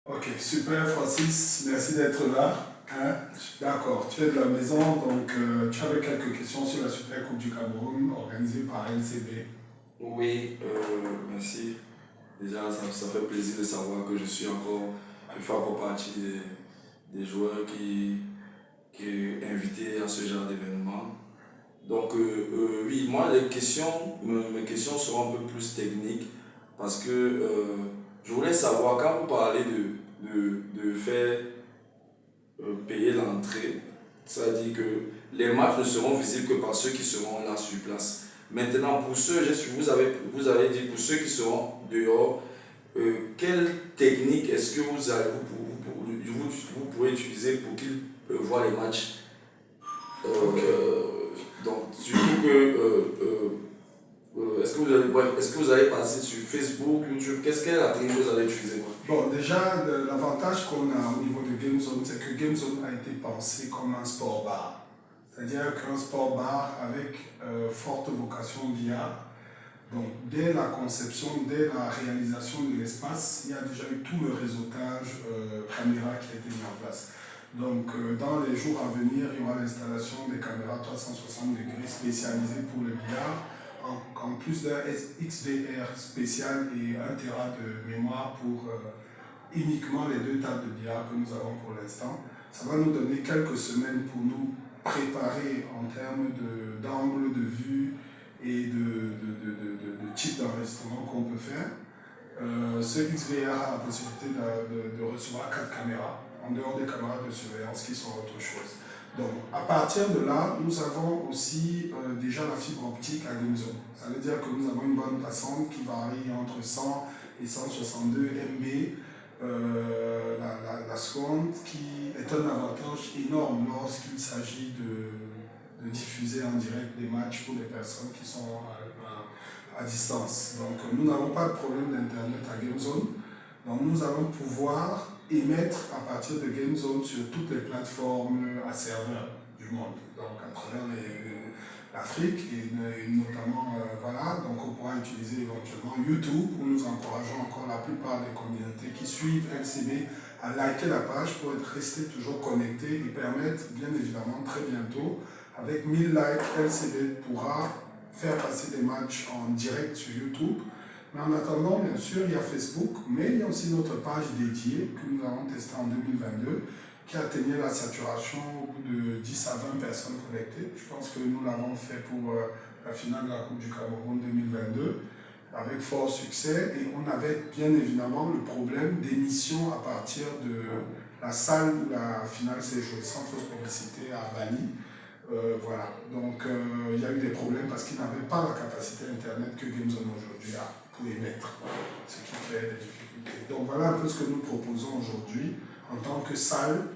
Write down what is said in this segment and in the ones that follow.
Ok, super Francis, merci d'être là. Hein? D'accord, tu es de la maison, donc tu avais quelques questions sur la Super Coupe du Cameroun organisée par LCB. Oui, merci. Déjà, ça fait plaisir de savoir que je fais encore partie des joueurs qui est invité à ce genre d'événement. Donc, oui, moi, mes questions seront un peu plus techniques parce que je voulais savoir, quand vous parlez de faire payer l'entrée, ça dit que les matchs ne seront visibles que par ceux qui seront là sur place. Maintenant, pour ceux, vous avez dit pour ceux qui seront dehors, quelle technique est-ce que vous pourrez utiliser pour qu'ils voient les matchs? Ok. Donc, surtout que, est-ce que vous allez passer sur Facebook, YouTube? Quelle est la technique que vous allez utiliser, quoi? Bon, déjà, l'avantage qu'on a au niveau de GameZone, c'est que GameZone a été pensé comme un sport bar. C'est-à-dire qu'un sport bar avec forte vocation d'IA. Donc, dès la conception, dès la réalisation de l'espace, il y a déjà eu tout le réseautage caméra qui a été mis en place. Donc, dans les jours à venir, il y aura l'installation des caméras 360 degrés spécialisées pour le billard, en plus d'un XVR spécial et 1 Tera de mémoire pour uniquement les deux tables de billard que nous avons pour l'instant. Ça va nous donner quelques semaines pour nous préparer en termes d'angle de vue et de type d'enregistrement qu'on peut faire. Ce XVR a la possibilité de recevoir 4 caméras, en dehors des caméras de surveillance qui sont autre chose. Donc, à partir de là, nous avons aussi déjà la fibre optique à GameZone. Ça veut dire que nous avons une bande passante qui varie entre 100 et 162 MB. La seconde qui est un avantage énorme lorsqu'il s'agit de diffuser en direct des matchs pour les personnes qui sont à distance. Donc nous n'avons pas de problème d'internet à GameZone. Donc nous allons pouvoir émettre à partir de GameZone sur toutes les plateformes à serveur du monde. Donc à travers l'Afrique et notamment voilà, donc on pourra utiliser éventuellement YouTube où nous encourageons encore la plupart des communautés qui suivent LCB à liker la page pour être resté toujours connecté et permettre bien évidemment très bientôt avec 1000 likes LCB pourra faire passer des matchs en direct sur YouTube. Mais en attendant, bien sûr, il y a Facebook, mais il y a aussi notre page dédiée que nous avons testée en 2022 qui atteignait la saturation au bout de 10 à 20 personnes connectées. Je pense que nous l'avons fait pour la finale de la Coupe du Cameroun 2022 avec fort succès et on avait bien évidemment le problème d'émission à partir de la salle où la finale s'est jouée, sans fausse publicité, à Bali. Voilà, donc il y a eu des problèmes parce qu'ils n'avaient pas la capacité Internet que GameZone aujourd'hui a pour émettre, ce qui crée des difficultés. Donc voilà un peu ce que nous proposons aujourd'hui en tant que salle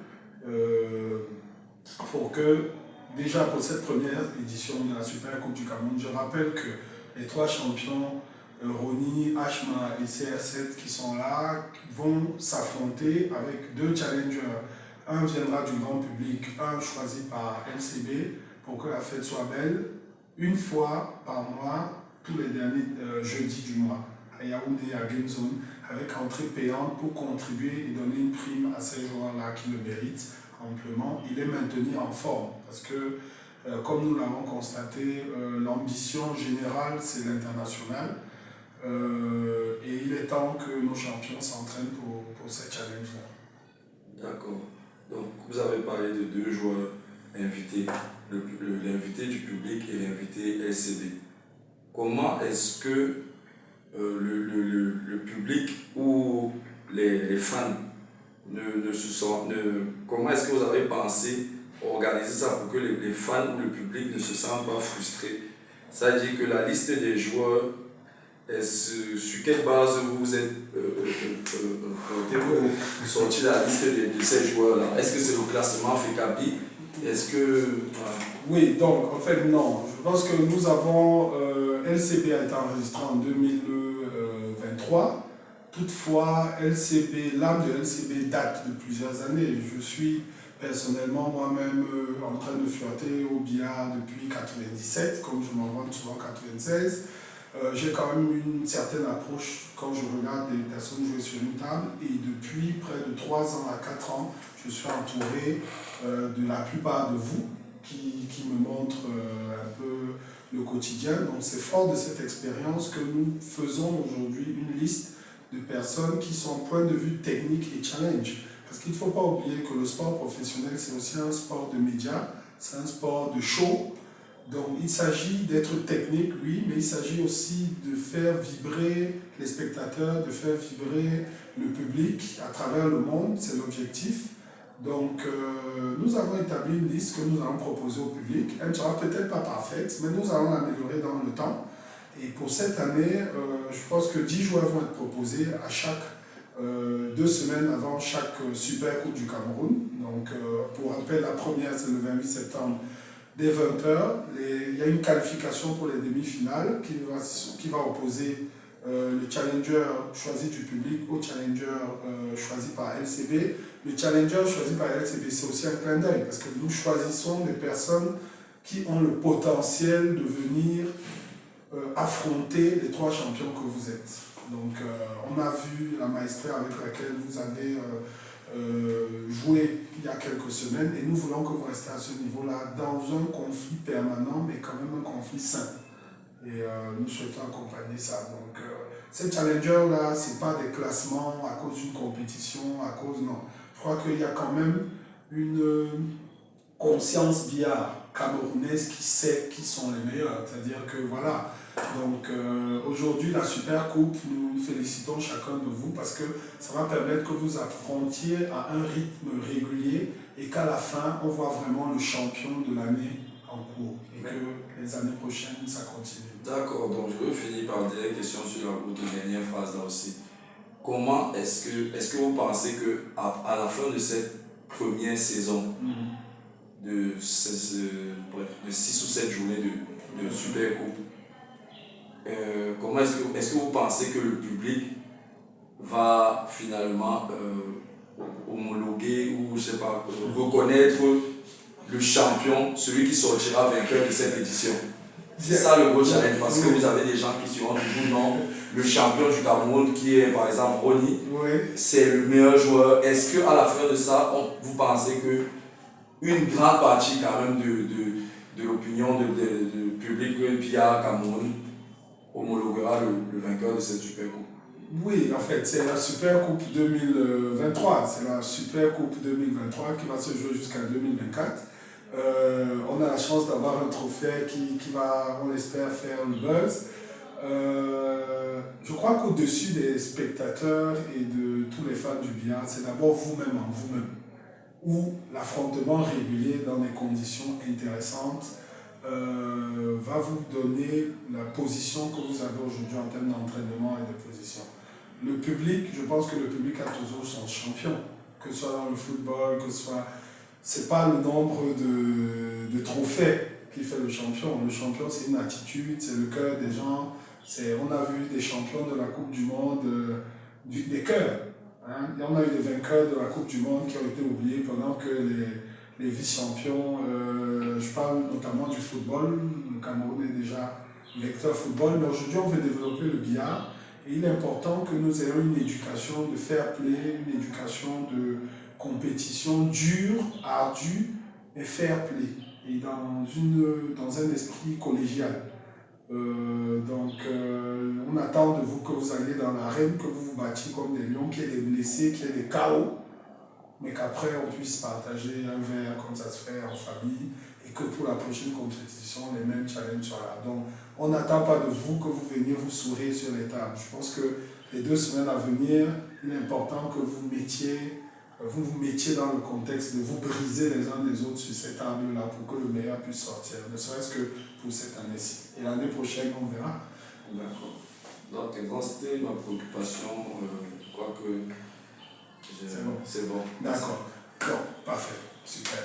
pour que, déjà pour cette première édition de la Super Coupe du Cameroun, je rappelle que les 3 champions, Rony, Hma et CR7 qui sont là, vont s'affronter avec 2 challengers. Un viendra du grand public, un choisi par LCB pour que la fête soit belle, une fois par mois, tous les derniers jeudis du mois, à Yaoundé, à GameZone, avec entrée payante pour contribuer et donner une prime à ces joueurs-là qui le méritent amplement et les maintenir en forme. Parce que, comme nous l'avons constaté, l'ambition générale, c'est l'international. Et il est temps que nos champions s'entraînent pour ces challenges-là. D'accord. Donc, vous avez parlé de 2 joueurs invités, l'invité du public et l'invité LCB. Comment est-ce que le public ou les fans comment est-ce que vous avez pensé organiser ça pour que les fans ou le public ne se sentent pas frustrés? C'est-à-dire que la liste des joueurs, sur quelle base vous êtes sorti la liste de ces joueurs-là? Est-ce que c'est le classement FECAPI? Est-ce que... Oui, donc en fait non. Je pense que nous avons, LCB a été enregistré en 2023. Toutefois, l'âme de LCB date de plusieurs années. Je suis personnellement moi-même en train de flirter au billard depuis 97, comme je m'en vante souvent 96. j'ai quand même une certaine approche quand je regarde des personnes jouer sur une table. Et depuis près de 3 ans à 4 ans, je suis entouré de la plupart de vous qui me montrent un peu le quotidien. Donc c'est fort de cette expérience que nous faisons aujourd'hui une liste de personnes qui sont point de vue technique et challenge. Parce qu'il ne faut pas oublier que le sport professionnel, c'est aussi un sport de médias, c'est un sport de show. Donc il s'agit d'être technique, oui, mais il s'agit aussi de faire vibrer les spectateurs, de faire vibrer le public à travers le monde, c'est l'objectif. Donc nous avons établi une liste que nous allons proposer au public. Elle ne sera peut-être pas parfaite, mais nous allons l'améliorer dans le temps. Et pour cette année, je pense que 10 joueurs vont être proposés à chaque 2 semaines avant chaque Super Coupe du Cameroun. Donc pour rappel, la première c'est le 28 septembre dès 20h. Il y a une qualification pour les demi-finales qui va opposer le challenger choisi du public au challenger choisi par LCB. Le challenger choisi par LCB, c'est aussi un clin d'œil parce que nous choisissons des personnes qui ont le potentiel de venir affronter les 3 champions que vous êtes. Donc on a vu la maestria avec laquelle vous avez joué il y a quelques semaines et nous voulons que vous restiez à ce niveau-là dans un conflit permanent mais quand même un conflit sain. Et nous souhaitons accompagner ça. Donc ces challengers-là, ce n'est pas des classements à cause d'une compétition, à cause non. Je crois qu'il y a quand même une conscience billard camerounaise qui sait qui sont les meilleurs. C'est-à-dire que voilà. Donc aujourd'hui, la Super Coupe, nous félicitons chacun de vous parce que ça va permettre que vous affrontiez à un rythme régulier et qu'à la fin, on voit vraiment le champion de l'année en cours et que les années prochaines, ça continue. D'accord, donc je veux finir par une dernière question sur votre dernière phrase là aussi. Comment est-ce que vous pensez qu'à la fin de cette première saison, de 6 ou 7 journées de Super Coupe, comment est-ce que vous pensez que le public va finalement homologuer ou je sais pas, reconnaître le champion, celui qui sortira vainqueur de cette édition? C'est ça le gros challenge, parce que vous avez des gens qui diront toujours non, le champion du Cameroun qui est par exemple Ronny, c'est le meilleur joueur. Est-ce qu'à la fin de ça, vous pensez que une grande partie quand même de l'opinion du public PIA Cameroun homologuera le vainqueur de cette Super Coupe? Oui, en fait, c'est la Super Coupe 2023. C'est la Super Coupe 2023 qui va se jouer jusqu'en 2024. On a la chance d'avoir un trophée qui va, on l'espère, faire le buzz. Je crois qu'au-dessus des spectateurs et de tous les fans du billard, c'est d'abord vous-même en vous-même, où l'affrontement régulier dans des conditions intéressantes va vous donner la position que vous avez aujourd'hui en termes d'entraînement et de position. Le public, je pense que le public a toujours son champion, que ce soit dans le football, que ce soit... C'est pas le nombre de trophées qui fait le champion. Le champion, c'est une attitude, c'est le cœur des gens. On a vu des champions de la Coupe du Monde, des cœurs. Hein. Et on a eu des vainqueurs de la Coupe du Monde qui ont été oubliés pendant que les vice-champions, je parle notamment du football. Le Cameroun est déjà vecteur football, mais aujourd'hui, on veut développer le billard. Et il est important que nous ayons une éducation de fair play, une éducation de compétition dure, ardue et fair play, et dans un esprit collégial. On attend de vous que vous alliez dans l'arène, que vous vous battiez comme des lions, qu'il y ait des blessés, qu'il y ait des chaos, mais qu'après on puisse partager un verre comme ça se fait en famille, et que pour la prochaine compétition, les mêmes challenges soient là. Donc on n'attend pas de vous que vous veniez vous sourire sur les tables. Je pense que les 2 semaines à venir, il est important que vous vous mettiez dans le contexte de vous briser les uns des autres sur ces tables-là pour que le meilleur puisse sortir, ne serait-ce que pour cette année-ci. Et l'année prochaine, on verra. D'accord. Donc, c'était ma préoccupation. Je crois que c'est bon. C'est bon. D'accord. Bon, parfait. Super.